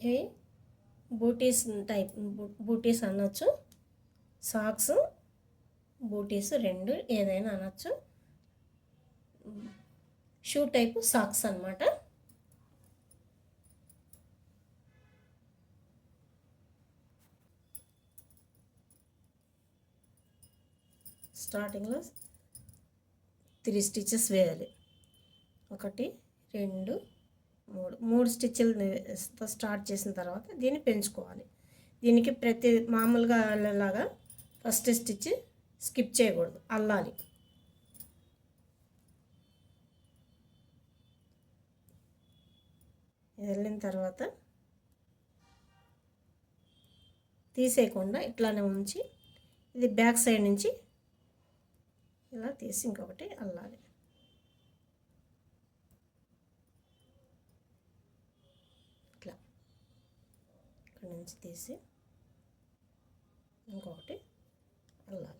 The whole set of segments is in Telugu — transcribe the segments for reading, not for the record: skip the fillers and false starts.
ఇవి బూటీస్ టైప్, బూటీస్ అనొచ్చు, సాక్స్, బూటీస్ రెండు ఏదైనా అనొచ్చు. షూ టైపు సాక్స్ అన్నమాట. స్టార్టింగ్లో 3 స్టిచెస్ వేయాలి. 1 2 3 స్టిచ్లతో స్టార్ట్ చేసిన తర్వాత దీన్ని పెంచుకోవాలి. దీనికి ప్రతి మామూలుగా లాగా ఫస్ట్ స్టిచ్ స్కిప్ చేయకూడదు, అల్లాలి. వెళ్ళిన తర్వాత తీసేయకుండా ఇట్లానే ఉంచి ఇది బ్యాక్ సైడ్ నుంచి ఇలా తీసి ఇంకొకటి అల్లాలి. ఇట్లా ఇక్కడ నుంచి తీసి ఇంకొకటి అల్లాలి.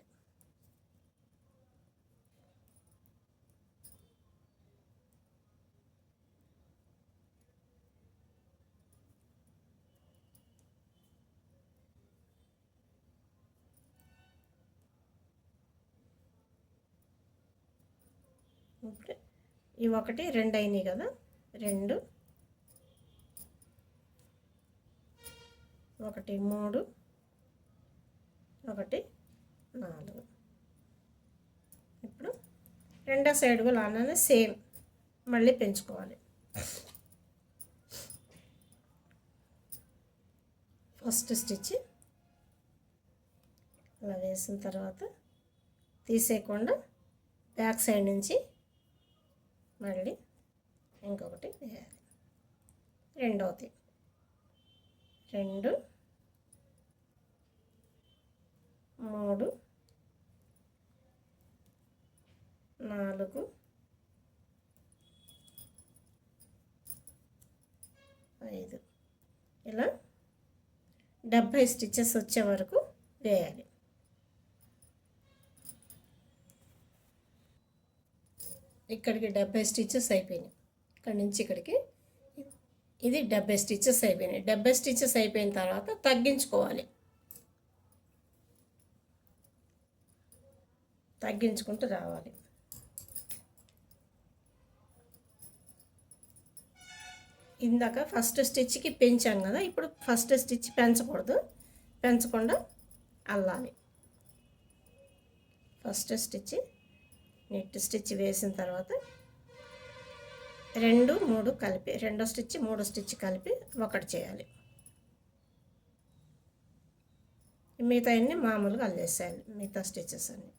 ఇప్పుడు ఈ 1 2 అయినాయి కదా, 2 1 3 1 4. ఇప్పుడు రెండో సైడ్ కూడా అలానే సేమ్ మళ్ళీ పెంచుకోవాలి. ఫస్ట్ స్టిచ్ అలా వేసిన తర్వాత తీసేయకుండా బ్యాక్ సైడ్ నుంచి మళ్ళీ ఇంకొకటి వేయాలి. రెండవది 2 3 4 5 ఇలా 70 స్టిచెస్ వచ్చే వరకు వేయాలి. ఇక్కడికి 70 స్టిచెస్ అయిపోయినాయి. ఇక్కడి నుంచి ఇక్కడికి ఇది 70 స్టిచెస్ అయిపోయినాయి. 70 స్టిచెస్ అయిపోయిన తర్వాత తగ్గించుకోవాలి. తగ్గించుకుంటూ రావాలి. ఇందాక ఫస్ట్ స్టిచ్కి పెంచాం కదా, ఇప్పుడు ఫస్ట్ స్టిచ్ పెంచకూడదు, పెంచకుండా అల్లాలి. ఫస్ట్ స్టిచ్ నెట్ స్టిచ్ వేసిన తర్వాత 2 3 కలిపి, రెండో స్టిచ్ 3 స్టిచ్ కలిపి ఒకటి చేయాలి. మిగతా అన్నీ మామూలుగా అల్లేసేయాలి. మిగతా స్టిచెస్ అన్నీ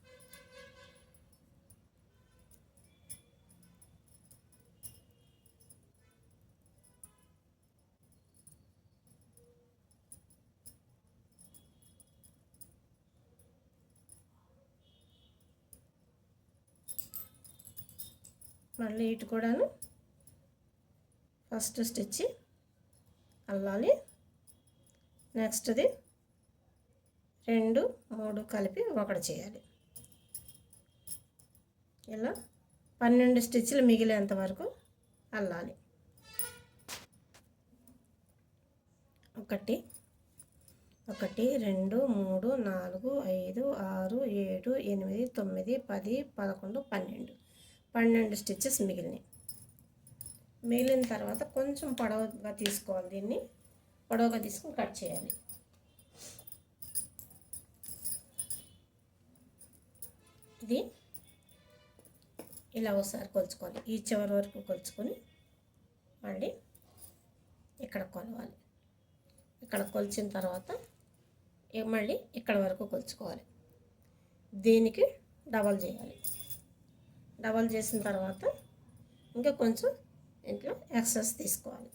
మళ్ళీ ఇటు కూడాను ఫస్ట్ స్టిచ్ అల్లాలి. నెక్స్ట్ది 2 3 కలిపి ఒకటి చేయాలి. ఇలా 12 స్టిచ్లు మిగిలేంత వరకు అల్లాలి. 1 1 2 3 4 5 6 7 8 9 10 11 12 స్టిచెస్ మిగిలినాయి. మిగిలిన తర్వాత కొంచెం పొడవుగా తీసుకోవాలి. దీన్ని పొడవుగా తీసుకొని కట్ చేయాలి. ఇది ఇలా ఒకసారి కొలుచుకోవాలి. ఈ చివరి వరకు కొలుచుకొని మళ్ళీ ఇక్కడ కొలవాలి. ఇక్కడ కొలిచిన తర్వాత మళ్ళీ ఇక్కడ వరకు కొలుచుకోవాలి. దీనికి డబల్ చేయాలి. డబల్ చేసిన తర్వాత ఇంకా కొంచెం ఇంట్లో ఎక్సెస్ తీసుకోవాలి.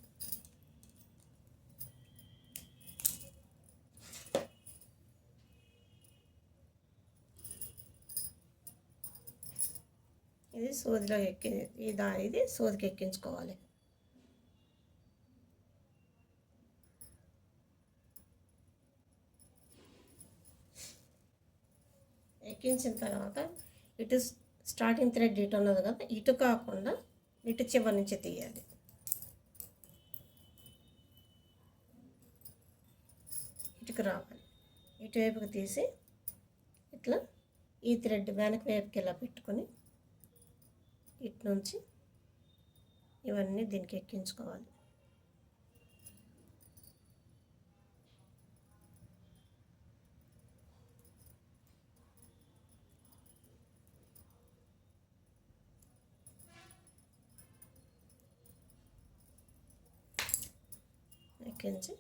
ఇది సూదిలో ఇది సూదికి ఎక్కించుకోవాలి. ఎక్కించిన తర్వాత ఇటు స్టార్టింగ్ థ్రెడ్ ఇటు ఉన్నది కదా, ఇటు కాకుండా ఇటు చివరి నుంచి తీయాలి. తీసుకురావాలి. ఇటువైపుకి తీసి ఇట్లా ఈ థ్రెడ్ వెనక వైపుకి ఇలా పెట్టుకొని ఇటు నుంచి ఇవన్నీ దీనికి ఎక్కించుకోవాలి. ఎక్కించి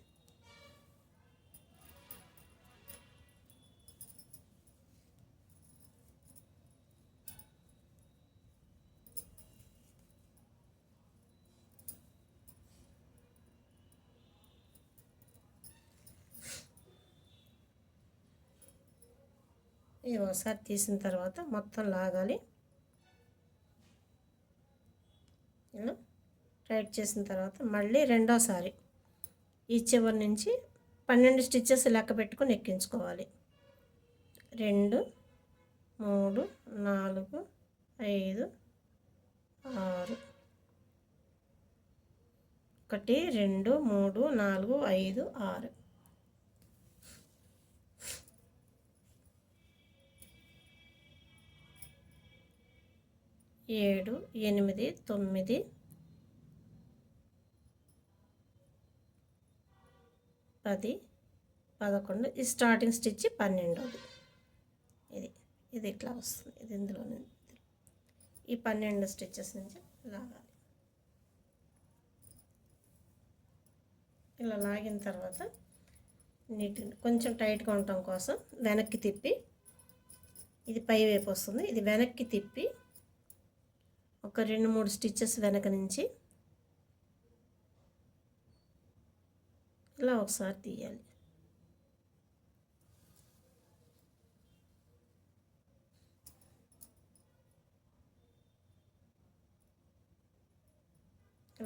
ఇది ఒకసారి తీసిన తర్వాత మొత్తం లాగాలి. ఇలా టైట్ చేసిన తర్వాత మళ్ళీ రెండోసారి ఈ చివరి నుంచి 12 స్టిచ్చెస్ లెక్క పెట్టుకొని ఎక్కించుకోవాలి. 2 3 4 5 6 1 2 3 4 5 6 7 8 9 10 11 ఈ స్టార్టింగ్ స్టిచ్ 12ది. ఇది ఇట్లా వస్తుంది. ఇది ఇందులోనే ఈ 12 స్టిచ్చెస్ నుంచి లాగాలి. ఇలా లాగిన తర్వాత నీట్ కొంచెం టైట్గా ఉండటం కోసం వెనక్కి తిప్పి ఇది పై వైపు వస్తుంది. ఇది వెనక్కి తిప్పి ఒక 2-3 స్టిచ్చెస్ వెనక నుంచి ఇలా ఒకసారి తీయాలి.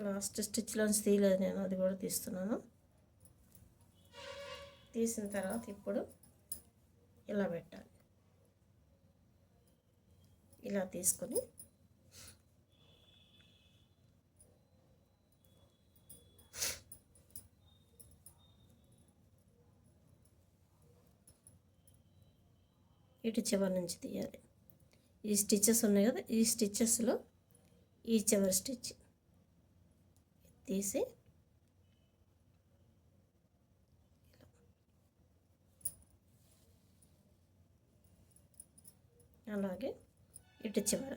లాస్ట్ స్టిచ్లోంచి తీయలేదు నేను, అది కూడా తీస్తున్నాను. తీసిన తర్వాత ఇప్పుడు ఇలా పెట్టాలి. ఇలా తీసుకొని ఇటు చివరి నుంచి తీయాలి. ఈ స్టిచ్చెస్ ఉన్నాయి కదా, ఈ స్టిచ్చెస్లో ఈ చివరి స్టిచ్ తీసి అలాగే ఇటు చివర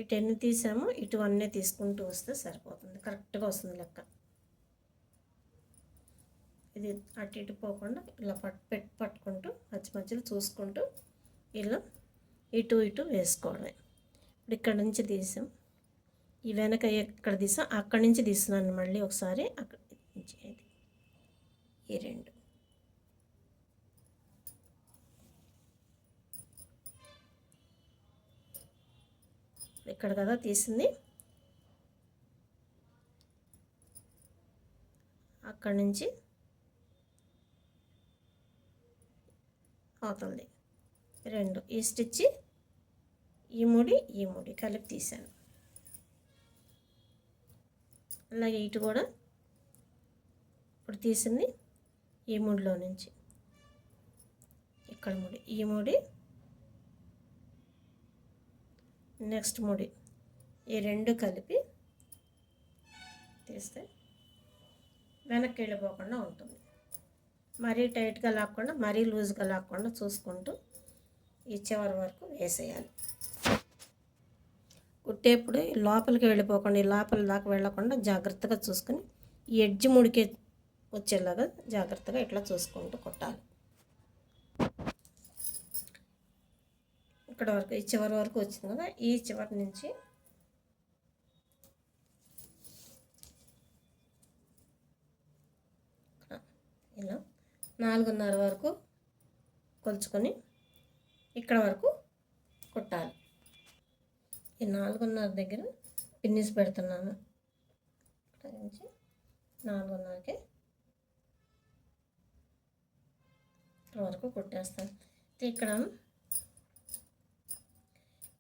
ఇటు ఎన్ని తీసామో ఇటు అన్నీ తీసుకుంటూ వస్తే సరిపోతుంది. కరెక్ట్గా వస్తుంది లెక్క. ఇది అటు ఇటు పోకుండా ఇలా పట్టుకుంటూ మధ్యలో చూసుకుంటూ ఇలా ఇటు వేసుకోవడమే. ఇప్పుడు ఇక్కడ నుంచి తీసాం, ఈ వెనక ఎక్కడ తీసాం అక్కడి నుంచి తీస్తున్నాను. మళ్ళీ ఒకసారి అక్కడ నుంచి ఈ 2 ఇక్కడ కదా తీసింది, అక్కడి నుంచి అవుతుంది 2 ఈ స్టిచ్ ఈ ముడి కలిపి తీసాను. అలాగే ఇటు కూడా ఇప్పుడు తీసింది ఈ ముడిలో నుంచి ఇక్కడ ముడి, ఈ ముడి నెక్స్ట్ ముడి, ఈ 2 కలిపి తీస్తే వెనక్కి వెళ్ళిపోకుండా ఉంటుంది. మరీ టైట్గా లాక్కుండా మరీ లూజ్గా లాక్కుండా చూసుకుంటూ ఈ చివరి వరకు వేసేయాలి. కుట్టేప్పుడు లోపలికి వెళ్ళిపోకుండా, ఈ లోపల దాకా వెళ్ళకుండా జాగ్రత్తగా చూసుకొని ఈ ఎడ్జ్ ముడికి వచ్చేలాగా జాగ్రత్తగా ఇట్లా చూసుకుంటూ కుట్టాలి. ఇక్కడ వరకు ఈ చివరి వరకు వచ్చింది కదా, ఈ చివరి నుంచి ఇలా 4.5 వరకు కొలుచుకొని ఇక్కడ వరకు కుట్టాలి. ఈ 4.5 దగ్గర పిన్నిస్ పెడుతున్నాను. ఇక్కడ నుంచి 4.5కి ఇక్కడ వరకు కుట్టేస్తాను. ఇక్కడ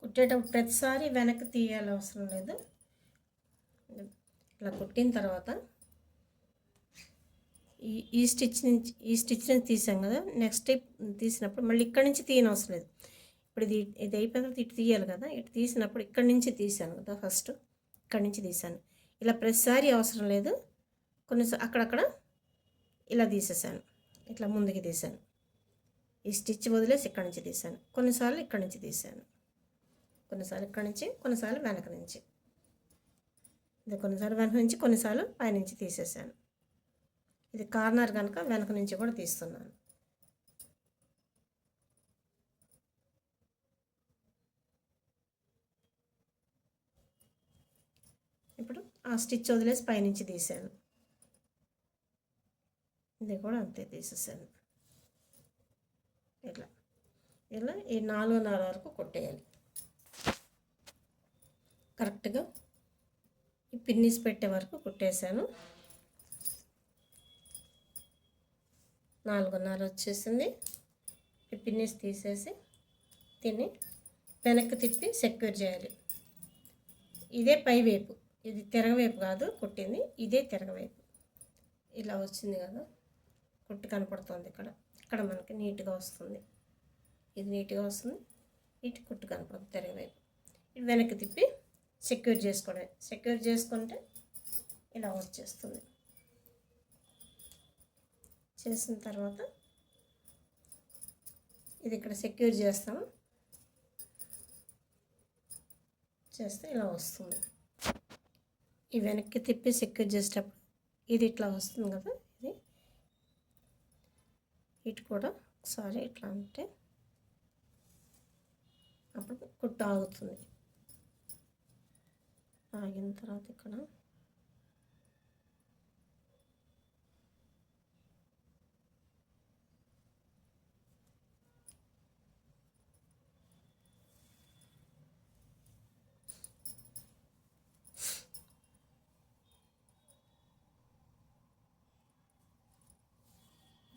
కుట్టేటప్పుడు ప్రతిసారి వెనక్కి తీయాలి అవసరం లేదు. ఇలా కుట్టిన తర్వాత ఈ స్టిచ్ నుంచి తీసాం కదా, నెక్స్ట్ స్టెప్ తీసినప్పుడు మళ్ళీ ఇక్కడ నుంచి తీయనవసరం లేదు. ఇప్పుడు ఇది అయిపోయిన తర్వాత ఇటు తీయాలి కదా, ఇటు తీసినప్పుడు ఇక్కడి నుంచి తీసాను కదా, ఫస్ట్ ఇక్కడి నుంచి తీసాను. ఇలా ప్రతిసారి అవసరం లేదు, అక్కడక్కడ ఇలా తీసేసాను, ఇట్లా ముందుకి తీసాను. ఈ స్టిచ్ వదిలేసి ఇక్కడి నుంచి తీసాను. కొన్నిసార్లు ఇక్కడి నుంచి తీసాను, కొన్నిసార్లు ఇక్కడి నుంచి, కొన్నిసార్లు వెనక నుంచి. ఇది కొన్నిసార్లు వెనక నుంచి, కొన్నిసార్లు పైనుంచి తీసేసాను. ఇది కార్నర్ కనుక వెనక నుంచి కూడా తీస్తున్నాను. ఇప్పుడు ఆ స్టిచ్ వదిలేసి పైనుంచి తీసాను. ఇది కూడా అంతే తీసేసాను. ఇలా ఇలా ఈ 4.5 వరకు కొట్టేయాలి. కరెక్ట్గా ఈ పిన్నిస్ పెట్టే వరకు కుట్టేశాను. 4.5 వచ్చేసింది. ఈ పిన్నిస్ తీసేసి దీన్ని వెనక్కి తిప్పి సెక్యూర్ చేయాలి. ఇదే పై వైపు, ఇది తిరగవైపు కాదు కుట్టింది, ఇదే తిరగవైపు. ఇలా వచ్చింది కదా, కుట్టు కనపడుతుంది ఇక్కడ. ఇక్కడ మనకి నీట్గా వస్తుంది, ఇది నీట్గా వస్తుంది, ఇటు కుట్టు కనపడుతుంది తిరగవైపు. ఇది వెనక్కి తిప్పి సెక్యూర్ చేసుకోవడమే. సెక్యూర్ చేసుకుంటే ఇలా వచ్చేస్తుంది. చేసిన తర్వాత ఇది ఇక్కడ సెక్యూర్ చేస్తాము, చేస్తే ఇలా వస్తుంది. ఈ వెనక్కి తిప్పి సెక్యూర్ చేసేటప్పుడు ఇది ఇట్లా వస్తుంది కదా, ఇది ఇటు కూడా ఒకసారి ఇట్లా అంటే అప్పుడు కుట్టు ఆగుతుంది. ఆగిన తర్వాత ఇక్కడ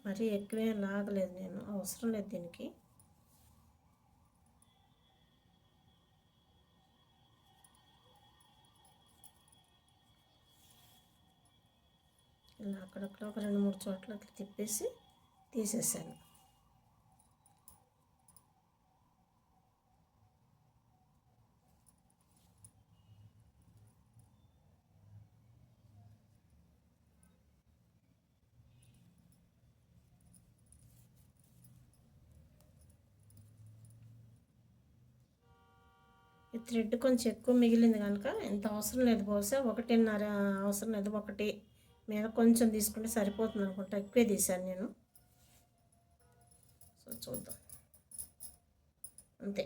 మరీ ఎక్కువే లాగలేదు, నేను అవసరం లేదు దీనికి. ఇలా అక్కడక్కడ ఒక 2-3 చోట్ల అట్లా తిప్పేసి తీసేసాను. ఈ థ్రెడ్ కొంచెం ఎక్కువ మిగిలింది కనుక ఎంత అవసరం లేదు, బహుశా 1.5 అవసరం లేదు, 1 మీద కొంచెం తీసుకుంటే సరిపోతుంది అనుకుంటా. ఎక్కువే తీశాను నేను. సో చూద్దాం, అంతే.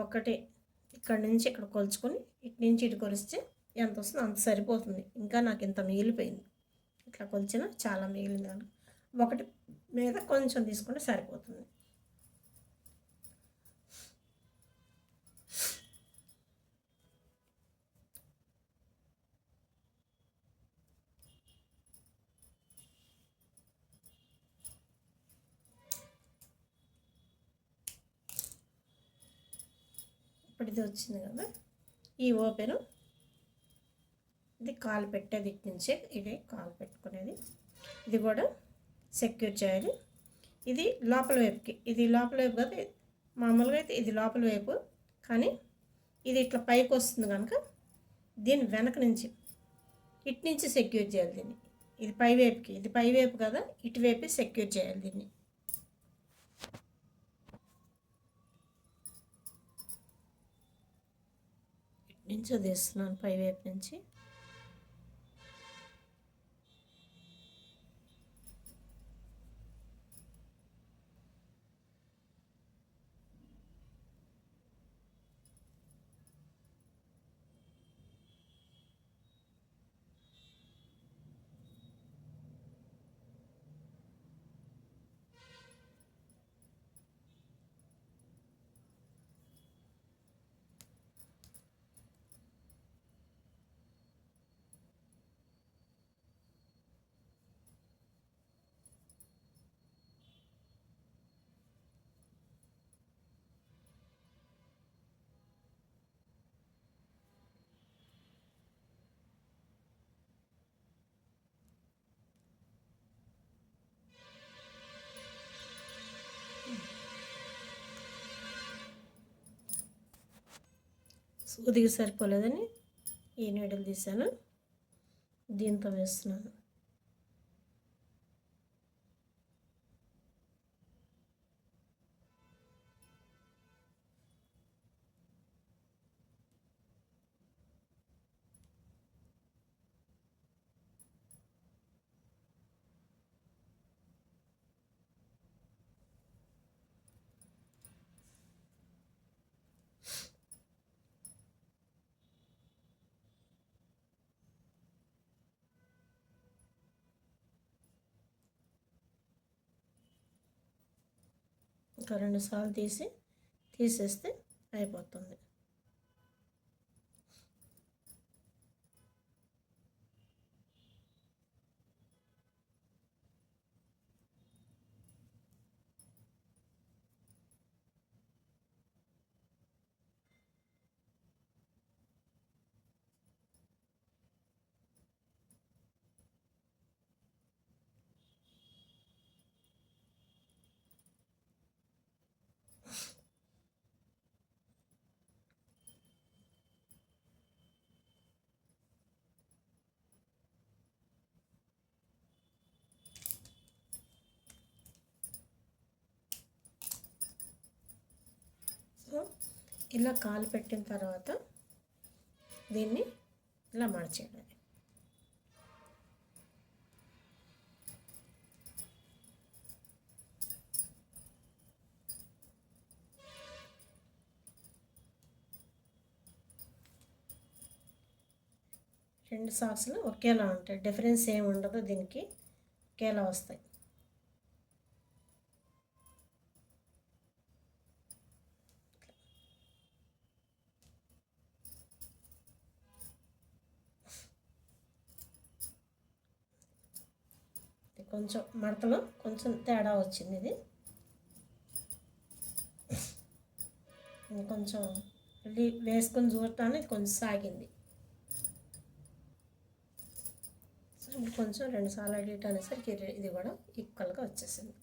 1 ఇక్కడ నుంచి ఇక్కడ కొలుచుకొని ఇటు నుంచి ఇటు కొలిస్తే ఎంత వస్తుందో అంత సరిపోతుంది. ఇంకా నాకు ఇంత మిగిలిపోయింది, ఇట్లా కొలిచిన చాలా మిగిలింది కనుక 1 మీద కొంచెం తీసుకుంటే సరిపోతుంది. ఇప్పుడు ఇది వచ్చింది కదా, ఈ ఓపెను, ఇది కాలు పెట్టేది ఇటు నుంచే, ఇది కాలు పెట్టుకునేది, ఇది కూడా సెక్యూర్ చేయాలి. ఇది లోపల వైపుకి, ఇది లోపల వైపు కదా, మామూలుగా అయితే ఇది లోపల వైపు, కానీ ఇది ఇట్లా పైకి వస్తుంది కనుక దీన్ని వెనక నుంచి ఇటు నుంచి సెక్యూర్ చేయాలి దీన్ని. ఇది పై వైపుకి, ఇది పై వైపు కదా, ఇటువైపు సెక్యూర్ చేయాలి దీన్ని. ఇటు నుంచి తీస్తున్నాను పై వైపు నుంచి. సూదికి సరిపోలేదని ఈ నీడిల్ తీసాను, దీంతో వేస్తున్నాను. ఇంకా 2 సార్లు తీసేస్తే అయిపోతుంది. ఇలా కాలు పెట్టిన తర్వాత దీన్ని ఇలా మడచేయాలి. రెండు సాక్స్లు ఒకేలా ఉంటాయి, డిఫరెన్స్ ఏమి ఉండదు, దీనికి ఒకేలా వస్తాయి. కొంచెం మడతలో కొంచెం తేడా వచ్చింది, ఇది కొంచెం వేసుకొని చూడటానికి కొంచెం సాగింది. కొంచెం 2 సార్లు అడిట్ అనేసరికి ఇది కూడా ఈక్వల్గా వచ్చేసింది.